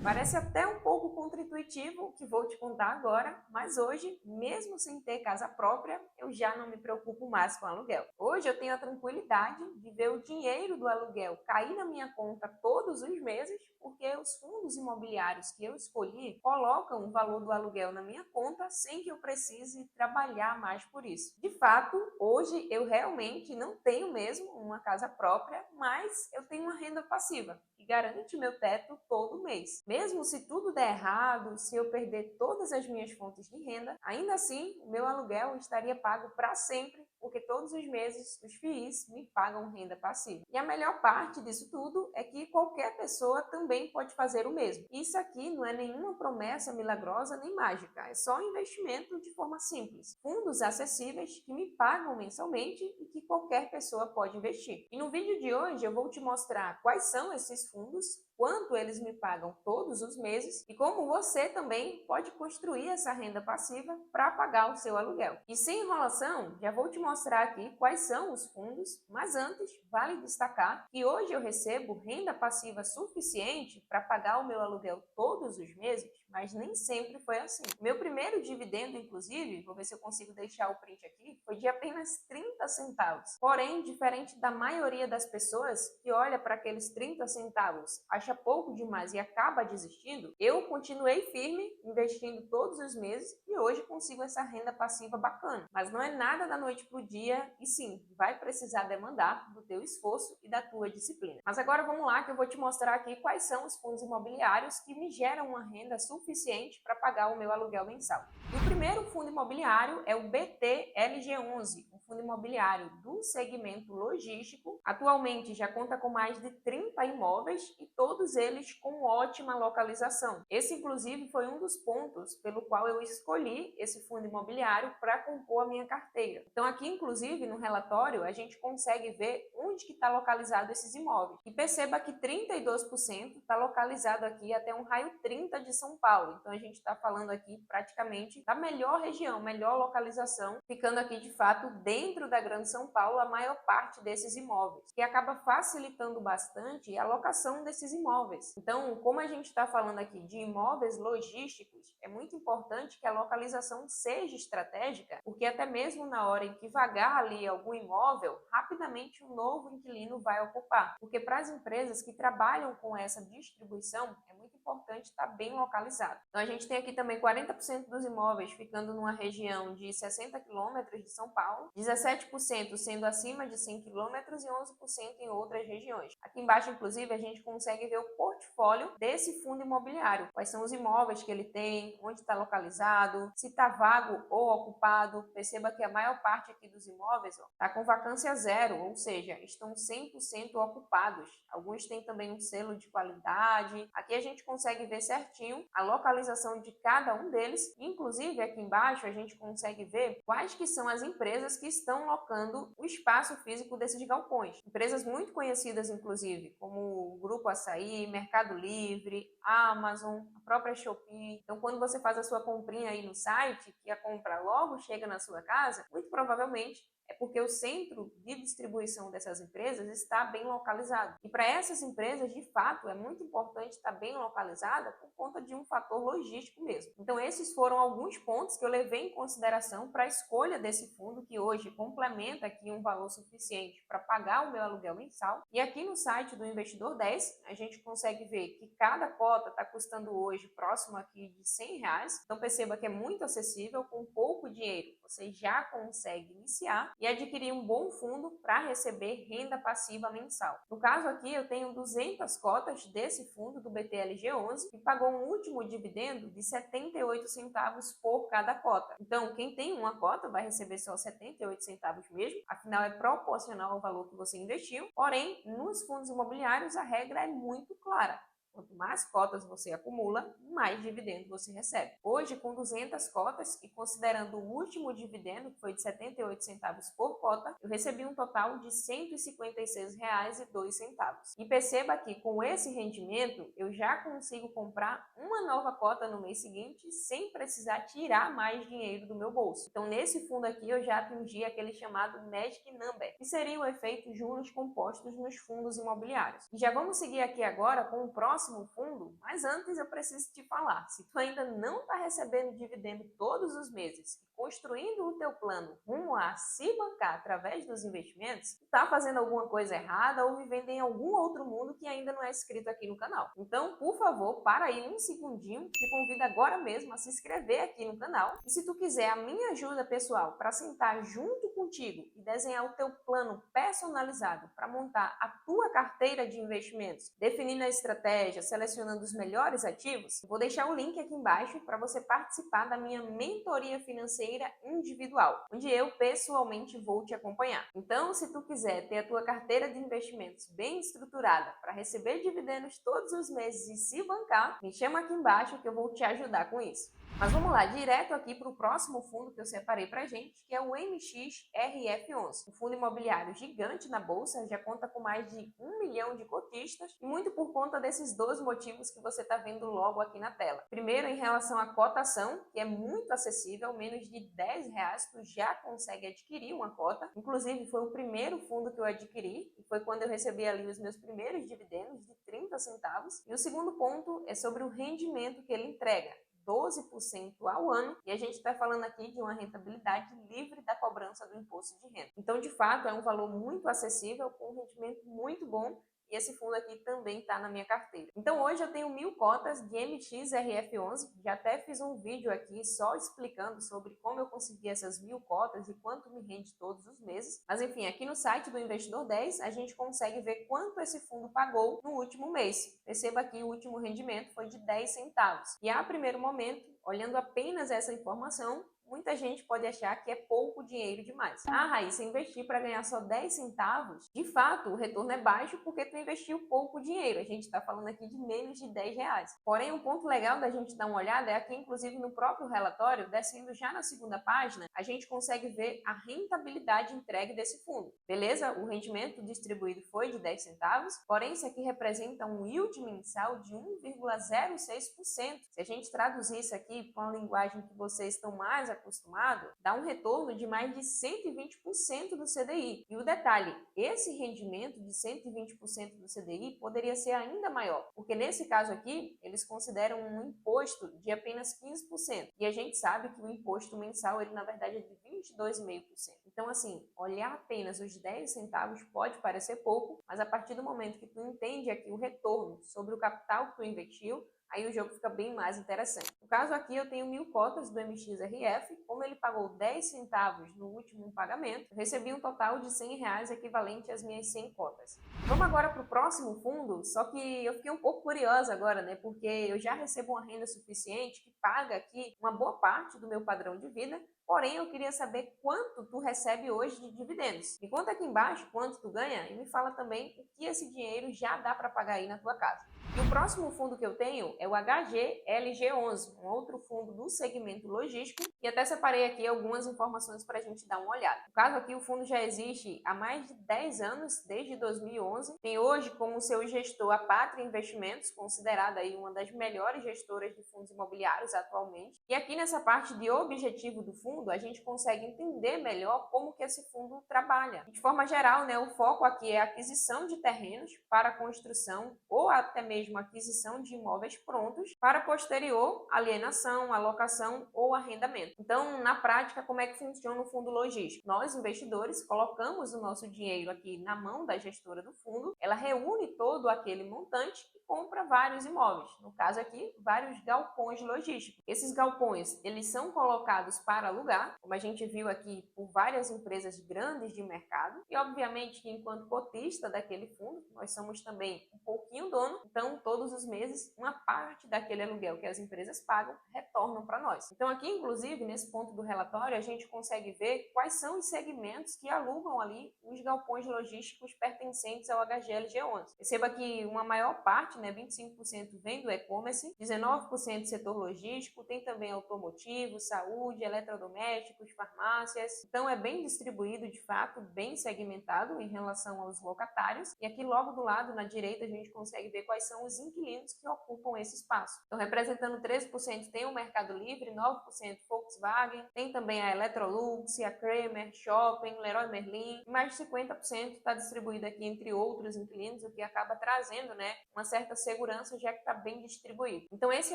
Parece até um pouco contra-intuitivo o que vou te contar agora, mas hoje, mesmo sem ter casa própria, eu já não me preocupo mais com aluguel. Hoje eu tenho a tranquilidade de ver o dinheiro do aluguel cair na minha conta todos os meses, porque os fundos imobiliários que eu escolhi colocam o valor do aluguel na minha conta sem que eu precise trabalhar mais por isso. De fato, hoje eu realmente não tenho mesmo uma casa própria, mas eu tenho uma renda passiva que garante meu teto todo mês. Mesmo se tudo der errado, se eu perder todas as minhas fontes de renda, ainda assim o meu aluguel estaria pago para sempre, porque todos os meses os FIIs me pagam renda passiva. E a melhor parte disso tudo é que qualquer pessoa também pode fazer o mesmo. Isso aqui não é nenhuma promessa milagrosa nem mágica, é só um investimento de forma simples. Fundos acessíveis que me pagam mensalmente e que qualquer pessoa pode investir. E no vídeo de hoje eu vou te mostrar quais são esses fundos, quanto eles me pagam todos os meses e como você também pode construir essa renda passiva para pagar o seu aluguel. E sem enrolação, já vou te mostrar aqui quais são os fundos, mas antes, vale destacar que hoje eu recebo renda passiva suficiente para pagar o meu aluguel todos os meses, mas nem sempre foi assim. Meu primeiro dividendo, inclusive, vou ver se eu consigo deixar o print aqui, foi de apenas 30 centavos. Porém, diferente da maioria das pessoas que olha para aqueles 30 centavos, acha pouco demais e acaba desistindo, eu continuei firme, investindo todos os meses e hoje consigo essa renda passiva bacana. Mas não é nada da noite para o dia e sim, vai precisar demandar do teu esforço e da tua disciplina. Mas agora vamos lá que eu vou te mostrar aqui quais são os fundos imobiliários que me geram uma renda suficiente para pagar o meu aluguel mensal. E o primeiro fundo imobiliário é o BTLG11, um fundo imobiliário do segmento logístico. Atualmente já conta com mais de 30 imóveis e todos eles com ótima localização. Esse, inclusive, foi um dos pontos pelo qual eu escolhi esse fundo imobiliário para compor a minha carteira. Então aqui, inclusive, no relatório, a gente consegue ver onde que está localizado esses imóveis. E perceba que 32% está localizado aqui até um raio 30 de São Paulo. Então a gente está falando aqui praticamente da melhor região, melhor localização, ficando aqui de fato dentro da Grande São Paulo a maior parte desses imóveis, que acaba facilitando bastante a locação desses imóveis. Então, como a gente está falando aqui de imóveis logísticos, é muito importante que a localização seja estratégica, porque até mesmo na hora em que vagar ali algum imóvel, rapidamente um novo inquilino vai ocupar. Porque para as empresas que trabalham com essa distribuição, é muito importante estar bem localizado. Então, a gente tem aqui também 40% dos imóveis ficando numa região de 60 quilômetros de São Paulo, 17% sendo acima de 100 quilômetros e 11% em outras regiões. Aqui embaixo, inclusive, a gente consegue ver o portfólio desse fundo imobiliário. Quais são os imóveis que ele tem, onde está localizado, se está vago ou ocupado. Perceba que a maior parte aqui dos imóveis está com vacância zero, ou seja, estão 100% ocupados. Alguns têm também um selo de qualidade. Aqui a gente consegue ver certinho a localização de cada um deles. Inclusive, aqui embaixo a gente consegue ver quais que são as empresas que estão locando o espaço físico desses galpões. Empresas muito conhecidas, inclusive, como o Grupo Açaí, Mercado Livre, Amazon, a própria Shopee. Então, quando você faz a sua comprinha aí no site, que a compra logo chega na sua casa, muito provavelmente é porque o centro de distribuição dessas empresas está bem localizado. E para essas empresas, de fato, é muito importante estar bem localizada por conta de um fator logístico mesmo. Então, esses foram alguns pontos que eu levei em consideração para a escolha desse fundo, que hoje complementa aqui um valor suficiente para pagar o meu aluguel mensal. E aqui no site do Investidor 10, a gente consegue ver que cada cota está custando hoje próximo aqui de R$ 100. Então, perceba que é muito acessível, com pouco dinheiro você já consegue iniciar e adquirir um bom fundo para receber renda passiva mensal. No caso aqui, eu tenho 200 cotas desse fundo do BTLG11 que pagou um último dividendo de 78 centavos por cada cota. Então, quem tem uma cota vai receber só 78 centavos mesmo, afinal é proporcional ao valor que você investiu. Porém, nos fundos imobiliários a regra é muito clara. Quanto mais cotas você acumula, mais dividendo você recebe. Hoje, com 200 cotas e considerando o último dividendo, que foi de 78 centavos por cota, eu recebi um total de R$ 156,02. E perceba que com esse rendimento, eu já consigo comprar uma nova cota no mês seguinte sem precisar tirar mais dinheiro do meu bolso. Então, nesse fundo aqui, eu já atingi aquele chamado Magic Number, que seria o efeito juros compostos nos fundos imobiliários. E já vamos seguir aqui agora com o próximo próximo fundo, mas antes eu preciso te falar, se tu ainda não está recebendo dividendo todos os meses e construindo o teu plano rumo a se bancar através dos investimentos, tu está fazendo alguma coisa errada ou vivendo em algum outro mundo que ainda não é inscrito aqui no canal. Então, por favor, para aí um segundinho, te convido agora mesmo a se inscrever aqui no canal. E se tu quiser a minha ajuda pessoal para sentar junto contigo e desenhar o teu plano personalizado para montar a tua carteira de investimentos, definindo a estratégia, selecionando os melhores ativos, eu vou deixar o link aqui embaixo para você participar da minha mentoria financeira individual, onde eu pessoalmente vou te acompanhar. Então, se tu quiser ter a tua carteira de investimentos bem estruturada para receber dividendos todos os meses e se bancar, me chama aqui embaixo que eu vou te ajudar com isso. Mas vamos lá, direto aqui para o próximo fundo que eu separei para gente, que é o MXRF11. Um fundo imobiliário gigante na bolsa, já conta com mais de 1 milhão de cotistas, e muito por conta desses dois motivos que você está vendo logo aqui na tela. Primeiro, em relação à cotação, que é muito acessível, menos de R$10 tu já consegue adquirir uma cota. Inclusive, foi o primeiro fundo que eu adquiri, e foi quando eu recebi ali os meus primeiros dividendos de 30 centavos. E o segundo ponto é sobre o rendimento que ele entrega. 12% ao ano, e a gente está falando aqui de uma rentabilidade livre da cobrança do imposto de renda. Então, de fato, é um valor muito acessível, com um rendimento muito bom, e esse fundo aqui também está na minha carteira. Então, hoje eu tenho 1000 cotas de MXRF11, já até fiz um vídeo aqui só explicando sobre como eu consegui essas 1000 cotas e quanto me rende todos os meses. Mas, enfim, aqui no site do Investidor 10, a gente consegue ver quanto esse fundo pagou no último mês. Perceba que o último rendimento foi de 10 centavos. E a primeiro momento, olhando apenas essa informação, muita gente pode achar que é pouco dinheiro demais. Ah, Raíssa, investir para ganhar só 10 centavos? De fato, o retorno é baixo porque tu investiu pouco dinheiro. A gente está falando aqui de menos de R$10. Porém, um ponto legal da gente dar uma olhada é aqui, inclusive no próprio relatório, descendo já na segunda página, a gente consegue ver a rentabilidade entregue desse fundo. Beleza? O rendimento distribuído foi de 10 centavos, porém isso aqui representa um yield mensal de 1,06%. Se a gente traduzir isso aqui para uma linguagem que vocês estão mais acostumado, dá um retorno de mais de 120% do CDI. E o detalhe, esse rendimento de 120% do CDI poderia ser ainda maior, porque nesse caso aqui, eles consideram um imposto de apenas 15%. E a gente sabe que o imposto mensal, ele na verdade é de 22,5%. Então, assim, olhar apenas os 10 centavos pode parecer pouco, mas a partir do momento que tu entende aqui o retorno sobre o capital que tu investiu, aí o jogo fica bem mais interessante. No caso aqui, eu tenho 1000 cotas do MXRF, como ele pagou 10 centavos no último pagamento, eu recebi um total de R$100 equivalente às minhas 100 cotas. Vamos agora para o próximo fundo, só que eu fiquei um pouco curiosa agora, né? Porque eu já recebo uma renda suficiente que paga aqui uma boa parte do meu padrão de vida, porém eu queria saber quanto tu recebe hoje de dividendos. Me conta aqui embaixo quanto tu ganha e me fala também o que esse dinheiro já dá para pagar aí na tua casa. E o próximo fundo que eu tenho é o HGLG11, um outro fundo do segmento logístico, e até separei aqui algumas informações para a gente dar uma olhada. No caso aqui, o fundo já existe há mais de 10 anos, desde 2011. Tem hoje como seu gestor a Pátria Investimentos, considerada aí uma das melhores gestoras de fundos imobiliários atualmente. E aqui nessa parte de objetivo do fundo, a gente consegue entender melhor como que esse fundo trabalha. De forma geral, né, o foco aqui é a aquisição de terrenos para construção ou até mesmo aquisição de imóveis prontos para posterior alienação, alocação ou arrendamento. Então, na prática, como é que funciona o fundo logístico? Nós, investidores, colocamos o nosso dinheiro aqui na mão da gestora do fundo, ela reúne todo aquele montante e compra vários imóveis. No caso aqui, vários galpões logísticos. Esses galpões, eles são colocados para alugar, como a gente viu aqui, por várias empresas grandes de mercado, e obviamente que enquanto cotista daquele fundo, nós somos também um pouquinho dono, então todos os meses uma parte daquele aluguel que as empresas pagam retornam para nós. Então aqui, inclusive, nesse ponto do relatório, a gente consegue ver quais são os segmentos que alugam ali os galpões logísticos pertencentes ao HGLG11. Perceba que uma maior parte, né, 25% vem do e-commerce, 19% setor logístico, tem também automotivo, saúde, eletrodomésticos, farmácias. Então é bem distribuído, de fato, bem segmentado em relação aos locatários. E aqui logo do lado, na direita, a gente consegue ver quais são são os inquilinos que ocupam esse espaço. Então, representando 13% tem o Mercado Livre, 9% Volkswagen, tem também a Electrolux, a Kramer, Shopping, Leroy Merlin, e mais de 50% está distribuído aqui entre outros inquilinos, o que acaba trazendo, né, uma certa segurança, já que está bem distribuído. Então, esse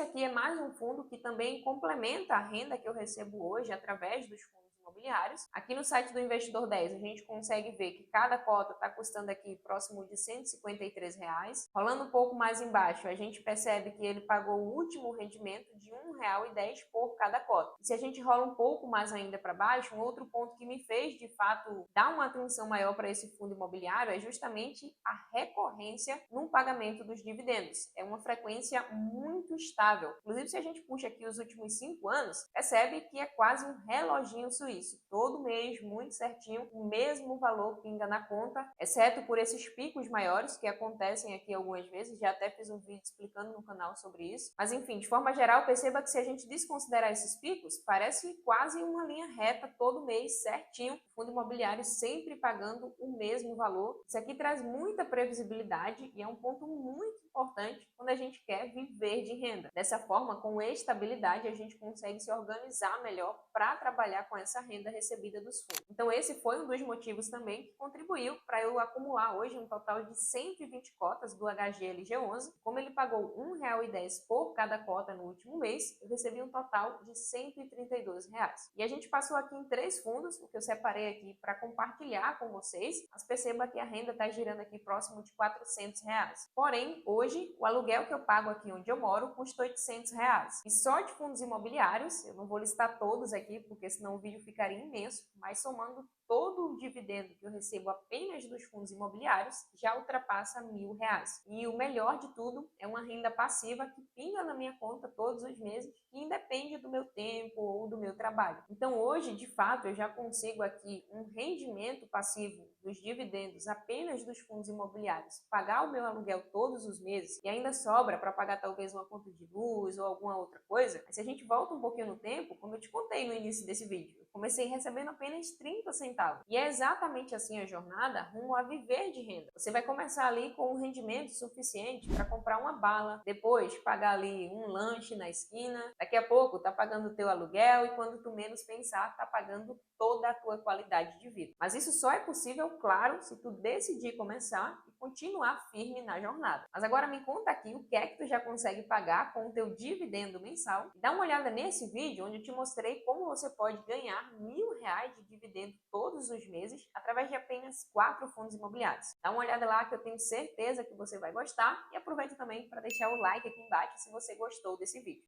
aqui é mais um fundo que também complementa a renda que eu recebo hoje através dos fundos imobiliários. Aqui no site do Investidor 10 a gente consegue ver que cada cota está custando aqui próximo de R$ 153. Rolando um pouco mais embaixo, a gente percebe que ele pagou o último rendimento de R$ 1,10 por cada cota. E se a gente rola um pouco mais ainda para baixo, um outro ponto que me fez de fato dar uma atenção maior para esse fundo imobiliário é justamente a recorrência no pagamento dos dividendos. É uma frequência muito estável. Inclusive, se a gente puxa aqui os últimos 5 anos, percebe que é quase um reloginho suíço. Todo mês, muito certinho, o mesmo valor pinga na conta, exceto por esses picos maiores que acontecem aqui algumas vezes. Já até fiz um vídeo explicando no canal sobre isso. Mas enfim, de forma geral, perceba que se a gente desconsiderar esses picos, parece quase uma linha reta todo mês, certinho. O fundo imobiliário sempre pagando o mesmo valor. Isso aqui traz muita previsibilidade e é um ponto muito importante quando a gente quer viver de renda. Dessa forma, com estabilidade, a gente consegue se organizar melhor para trabalhar com essa renda recebida dos fundos. Então, esse foi um dos motivos também que contribuiu para eu acumular hoje um total de 120 cotas do HGLG11. Como ele pagou R$ 1,10 por cada cota no último mês, eu recebi um total de R$ 132. E a gente passou aqui em 3 fundos, o que eu separei aqui para compartilhar com vocês, mas perceba que a renda está girando aqui próximo de R$ 400. Porém, hoje, o aluguel que eu pago aqui onde eu moro custa R$ 800. E só de fundos imobiliários, eu não vou listar todos aqui, porque senão o vídeo ficaria imenso, mas somando todo o dividendo que eu recebo apenas dos fundos imobiliários, já ultrapassa R$ 1.000. E o melhor de tudo é uma renda passiva que pinga na minha conta todos os meses, que independe do meu tempo ou do meu trabalho. Então hoje, de fato, eu já consigo aqui um rendimento passivo dos dividendos apenas dos fundos imobiliários, pagar o meu aluguel todos os meses e ainda sobra para pagar talvez uma conta de luz ou alguma outra coisa. Mas se a gente volta um pouquinho no tempo, como eu te contei no início desse vídeo, eu comecei recebendo apenas 30 centavos. E é exatamente assim a jornada rumo a viver de renda. Você vai começar ali com um rendimento suficiente para comprar uma bala, depois pagar ali um lanche na esquina, daqui a pouco tá pagando o teu aluguel e quando tu menos pensar, tá pagando toda a tua qualidade de vida. Mas isso só é possível, claro, se tu decidir começar e continuar firme na jornada. Mas agora me conta aqui o que é que tu já consegue pagar com o teu dividendo mensal. Dá uma olhada nesse vídeo onde eu te mostrei como você pode ganhar R$ 1.000 de dividendo todos os meses através de apenas 4 fundos imobiliários. Dá uma olhada lá que eu tenho certeza que você vai gostar e aproveita também para deixar o like aqui embaixo se você gostou desse vídeo.